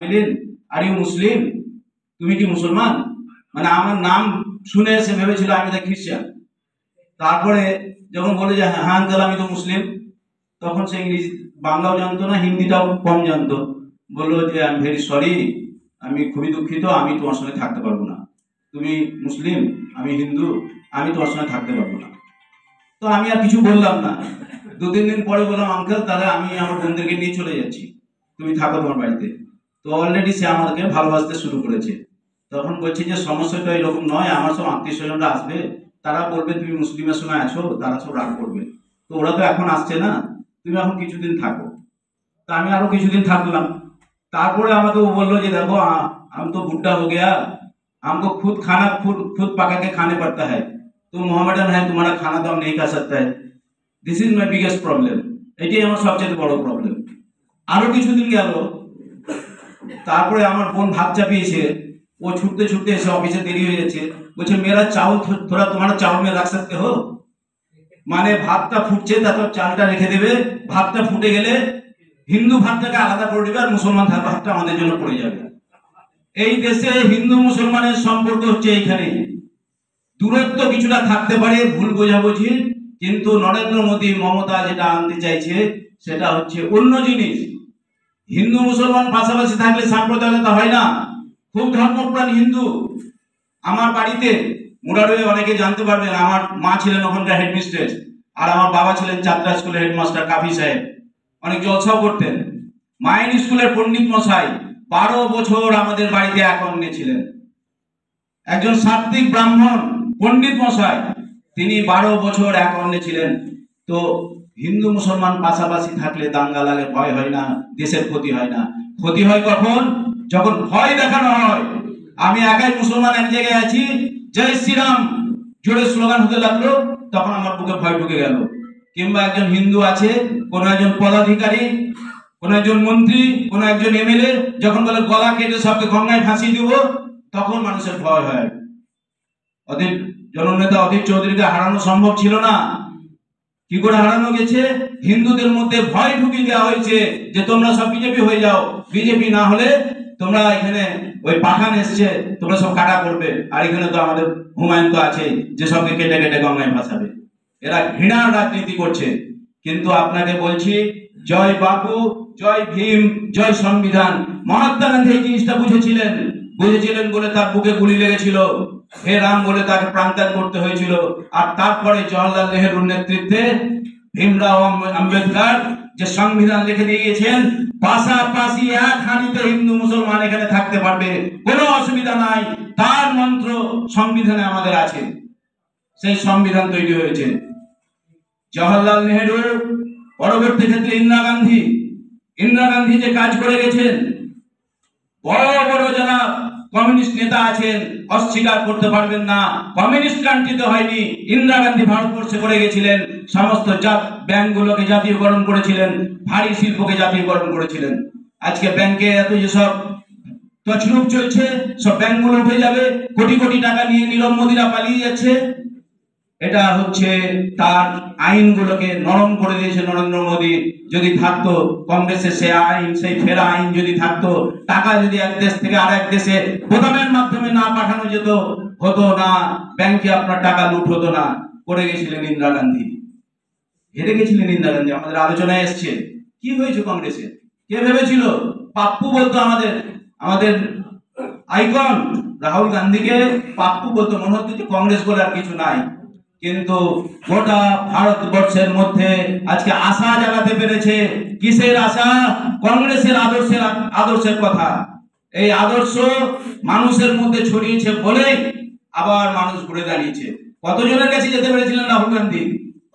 বললেন, are you Muslim, তুমি কি মুসলমান? মানে আমার নাম শুনে সে ভেবেছিল আমি তো খ্রিস্টান। তারপরে যখন বলে যে হ্যাঁ আঙ্কেল আমি তো মুসলিম, তখন সে ইংরেজি বাংলাও জানতো না, হিন্দিটাও কম জানতো। বললো যে আই এম ভেরি সরি, আমি খুবই দুঃখিত, আমি তোমার সঙ্গে থাকতে পারবো না। তুমি মুসলিম, আমি হিন্দু, আমি তোমার সঙ্গে থাকতে পারবো না। তো আমি আর কিছু বললাম না। 2-3 দিন পরে বললাম আঙ্কেল তাহলে আমি আমার বোনদেরকে নিয়ে চলে যাচ্ছি, তুমি থাকো তোমার বাড়িতে। তো অলরেডি সে আমাকে ভালোবাসতে শুরু করেছে। তখন বলছি যে সমস্যাটা এরকম নয়, আমার সব আত্মীয় স্বজনরা আসবে, তারা বলবে তুমি মুসলিমের সঙ্গে আছো, তারা সব রাগ করবে। তো ওরা তো এখন আসছে না, তুমি এখন কিছুদিন থাকো। তা আমি আরো কিছুদিন থাকলাম। তারপরে আমাকে ও বললো যে দেখো हम तो बुढ़ा हो गया, हमको खुद खाना खुद खुद पका के खाने पड़ता है, तो मोहम्मदन है तुम्हारा खाना तो हम नहीं खा सकता है। This is my biggest problem, এটাই আমার সবচেয়ে বড় প্রবলেম। আরো কিছুদিন গেল, তারপরে আমার বোন ভাত চাপিয়েছে, ও ছুটতে ছুটতে এসে অফিসে দেরি হয়ে যাচ্ছে, বলছে মেরা চাউল থোড়া তোমার চাউল মে রাখ सकते हो, মানে ভাতটা ফুটছে তারপর চালটা রেখে দেবে, ভাতটা ফুটে গেলে হিন্দু ভাতটাকে আলাদা করে দেবে আর মুসলমান ভাতটা আমাদের জন্য পড়ে যাবে। এই দেশে হিন্দু মুসলমানের সম্পর্ক হচ্ছে এইখানে। দূরত্ব কিছুটা থাকতে পারে, ভুল বোঝাবুঝি, কিন্তু নরেন্দ্র মোদী মমতা যেটা আনতে চাইছে সেটা হচ্ছে অন্য জিনিস। হিন্দু মুসলমান পাশাপাশি থাকলে সাম্প্রদায়িকতা হয় না। খুব ধর্মপ্রাণ হিন্দু। আমার বাড়িতে মুরারয়ে অনেকে জানতে পারবেন, আমার মা ছিলেন ওখানকার হেডমিস্ট্রেস, আর আমার বাবা ছিলেন চাত্রা স্কুলের হেডমাস্টার কাফি সাহেব, অনেক জলসাও করতেন। মাইন স্কুলের পণ্ডিত মশাই 12 বছর আমাদের বাড়িতে একন্নে ছিলেন। একজন সাত্বিক ব্রাহ্মণ পণ্ডিত মশাই, তিনি 12 বছর একন্নে ছিলেন। তো হিন্দু মুসলমান পাশাপাশি থাকলে দাঙ্গা লাগে, ভয় হয় না, দেশের ক্ষতি হয় না। ক্ষতি হয় কখন? যখন ভয় দেখানো হয়। আমি একাই মুসলমান এক জায়গায় আছি, জয় শ্রীরাম জোরে স্লোগান হতে লাগলো, তখন আমার বুকে ভয় ঢুকে গেল। কিংবা একজন হিন্দু আছে, কোন একজন পদাধিকারী, কোন একজন মন্ত্রী, কোন একজন এমএলএ যখন বলে গলা কেটে সবকে গঙ্গায় ভাসিয়ে দিব, তখন মানুষের ভয় হয়। অধীর জননেতা অধীর চৌধুরীকে হারানো সম্ভব ছিল না। কি করে হারানো গেছে? হিন্দুদের মধ্যে ভয় ঢুকিয়ে দেওয়া হয়েছে যে তোমরা সব বিজেপি হয়ে যাও, বিজেপি না হলে তোমরা এখানে ওই পাঠান এসছে, তোমরা সব কাটা করবে, আর এখানে তো আমাদের হুমায়ুন তো আছে যে সবকে কেটে কেটে গঙ্গায় ভাসাবে। এরা ঘৃণার রাজনীতি করছে। কিন্তু আপনাকে বলছি, জয় বাপু, জয় ভীম, জয় সংবিধান। মহাত্মা গান্ধী এই জিনিসটা বুঝেছিলেন বলে তার বুকে গুলি লেগেছিল, হে রাম বলে তাকে প্রাণত্যাগ করতে হয়েছিল। আর তারপরে জওহরলাল নেহরুর নেতৃত্বে ভীমরাও আম্বেদকর যে সংবিধান লিখে দিয়ে গেছেন, পাশাপাশি এক হাঁড়িতে হিন্দু মুসলমান এখানে থাকতে পারবে, কোনো অসুবিধা নাই, তার মন্ত্র সংবিধানে আমাদের আছে। সেই সংবিধান তৈরি হয়েছে। জওহরলাল নেহরু, পরবর্তী ক্ষেত্রে ইন্দিরা গান্ধী যে কাজ করে গেছেন, বড় বড় যারা কমিউনিস্ট নেতা আছেন অস্বীকার করতে পারবেন না, কমিউনিস্ট কান্ট্রিতে হয়নি, ইন্দিরা গান্ধী ভারতবর্ষে করে গেছিলেন। সমস্ত ব্যাংকগুলোকে জাতীয়করণ করেছিলেন, ভারী শিল্পকে জাতীয়করণ করেছিলেন। আজকে ব্যাংকে এত যেসব তছরূপ চলছে, সব ব্যাংকগুলো উঠে যাবে, কোটি কোটি টাকা নিয়ে নীরব মোদীরা পালিয়ে যাচ্ছে। এটা হচ্ছে তার আইনগুলোকে নরম করে দিয়েছে নরেন্দ্র মোদী। যদি থাকতো কংগ্রেসের সে আইন, সেই ফেরা আইন যদি থাকতো, টাকা যদি এক দেশ থেকে আরেক দেশে গোদামের মাধ্যমে না পাঠানো যেত, হতো না, ব্যাংকে আপনার টাকা লুট হতো না। করে গেছিলেন ইন্দিরা গান্ধী, হেরে গেছিলেন ইন্দিরা গান্ধী। আমাদের আলোচনায় এসছে কি হয়েছে কংগ্রেসে। কে ভেবেছিল? পাপ্পু বলতো আমাদের আইকন রাহুল গান্ধীকে পাপ্পু বলতো, মনে হতো যে কংগ্রেস বলে আর কিছু নাই। কিন্তু গোটা ভারতবর্ষের মধ্যে আজকে আশা জাগাতে পেরেছে। কিসের আশা? কংগ্রেসের আদর্শের কথা। এই আদর্শ মানুষের মধ্যে ছড়িয়েছে বলে আবার মানুষ ঘুরে দাঁড়িয়েছে। কতজনের কাছে যেতে পেরেছিলেন রাহুল গান্ধী?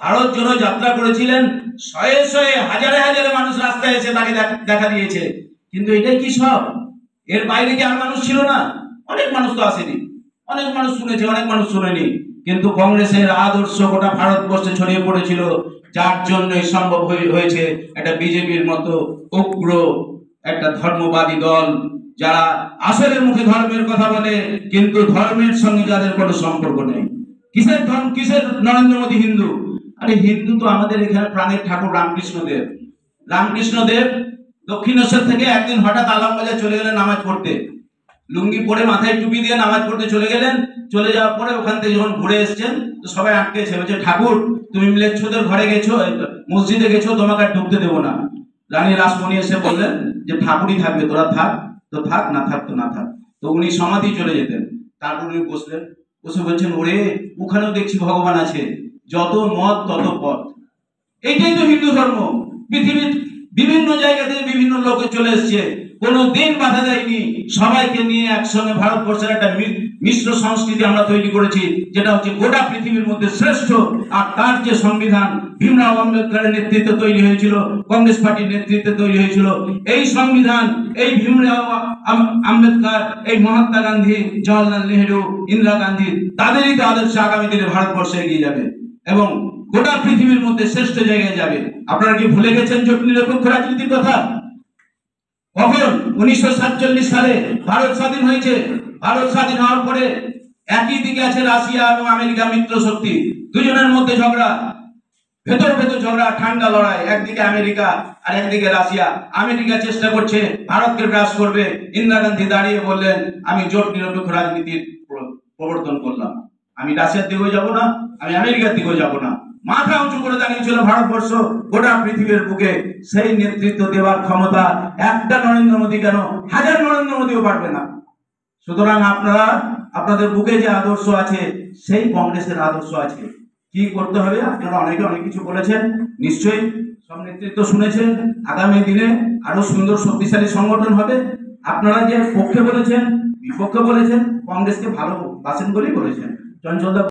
ভারত জোড়ো যাত্রা করেছিলেন, শয়ে শয়ে হাজারে হাজারে মানুষ রাস্তায় এসে তাকে দেখা দিয়েছে। কিন্তু এটাই কি সব? এর বাইরে কি আর মানুষ ছিল না? অনেক মানুষ তো আসেনি, অনেক মানুষ শুনেছে, অনেক মানুষ শুনেনি। কিন্তু কংগ্রেসের আদর্শ গোটা ভারতবর্ষে ছড়িয়ে পড়েছিল, যার জন্যই সম্ভব হয়েছে একটা বিজেপির মতো উগ্র একটা ধর্মবাদী দল, যারা আসলে মুখে ধর্মের কথা বলে কিন্তু ধর্মের সঙ্গে যাদের কোনো সম্পর্ক নেই। কিসের ধর্ম, কিসের নরেন্দ্র মোদী হিন্দু? আরে হিন্দু তো আমাদের এখানে প্রাণের ঠাকুর রামকৃষ্ণ দেব। দক্ষিণেশ্বর থেকে একদিন হঠাৎ আলমবাজার চলে গেলেন নামাজ পড়তে, লুঙ্গি পরে মাথায় টুপি দিয়ে নামাজ পড়তে চলে গেলেন। চলে যাওয়ার পরে ওখান থেকে যখন ঘুরে এসছেন তো সবাই আটকেছে, বলছে ঠাকুর তুমি মিলেচ্ছদের ঘরে গেছো, মসজিদে গেছো, তোমাকে আর ঢুকতে দেবো না। রানী রাসমণি এসে বললেন যে ঠাকুরই থাকবে, তোরা থাক তো থাক, না থাক তো না থাক। তো উনি সমাধি চলে যেতেন। তারপর উনি বসলেন, বসে বলছেন ওরে ওখানেও দেখছি ভগবান আছে, যত মত তত পথ। এইটাই তো হিন্দু ধর্ম। পৃথিবীর বিভিন্ন জায়গা থেকে বিভিন্ন লোকে চলে এসছে, কোনো দিন বাধা দেয়নি। সবাইকে নিয়ে একসঙ্গে ভারতবর্ষের একটা মিশ্র সংস্কৃতি আমরা তৈরি করেছি, যেটা হচ্ছে গোটা পৃথিবীর মধ্যে শ্রেষ্ঠ। আর তার যে সংবিধান ভীমরাও আম্বেদকরের নেতৃত্বে তৈরি হয়েছিল, কংগ্রেস পার্টির নেতৃত্বে তৈরি হয়েছিল, এই সংবিধান, এই ভীমরাও আম্বেদকর, এই মহাত্মা গান্ধী, জওয়াহরলাল নেহেরু, ইন্দিরা গান্ধী, তাদেরই তো আদর্শে আগামী দিনে ভারতবর্ষে এগিয়ে যাবে এবং গোটা পৃথিবীর মধ্যে শ্রেষ্ঠ জায়গায় যাবে। আপনারা কি ভুলে গেছেন জোট নিরপেক্ষ রাজনীতির কথা? কখন 1947 সালে ভারত স্বাধীন হয়েছে। ভারত স্বাধীন হওয়ার পরে একই দিকে আছে রাশিয়া এবং আমেরিকা মিত্র শক্তি, দুজনের মধ্যে ঝগড়া, ভেতর ভেতর ঝগড়া, ঠান্ডা লড়াই। একদিকে আমেরিকা আর একদিকে রাশিয়া। আমেরিকা চেষ্টা করছে ভারতকে গ্রাস করবে। ইন্দিরা গান্ধী দাঁড়িয়ে বললেন আমি জোট নিরপেক্ষ রাজনীতির প্রবর্তন করলাম, আমি রাশিয়ার দিকেও যাব না, আমি আমেরিকার দিকেও যাব না। মাথা উঁচু করে দাঁড়িয়েছিল ভারতবর্ষ গোটা পৃথিবীর বুকে। সেই নেতৃত্ব দেওয়ার ক্ষমতা একটা নরেন্দ্র মোদী কেন, হাজার নরেন্দ্র মোদীও পারবে না। সুতরাং আপনারা আপনাদের বুকে যে আদর্শ আছে সেই কংগ্রেসের আদর্শ আছে। কি করতে হবে? আপনারা অনেকে অনেক কিছু বলেছেন, নিশ্চয়ই সব নেতৃত্ব শুনেছেন। আগামী দিনে আরো সুন্দর শক্তিশালী সংগঠন হবে। আপনারা যে পক্ষে বলেছেন, বিপক্ষে বলেছেন, কংগ্রেসকে ভালোবাসেন বলেই বলেছেন। চঞ্চলদা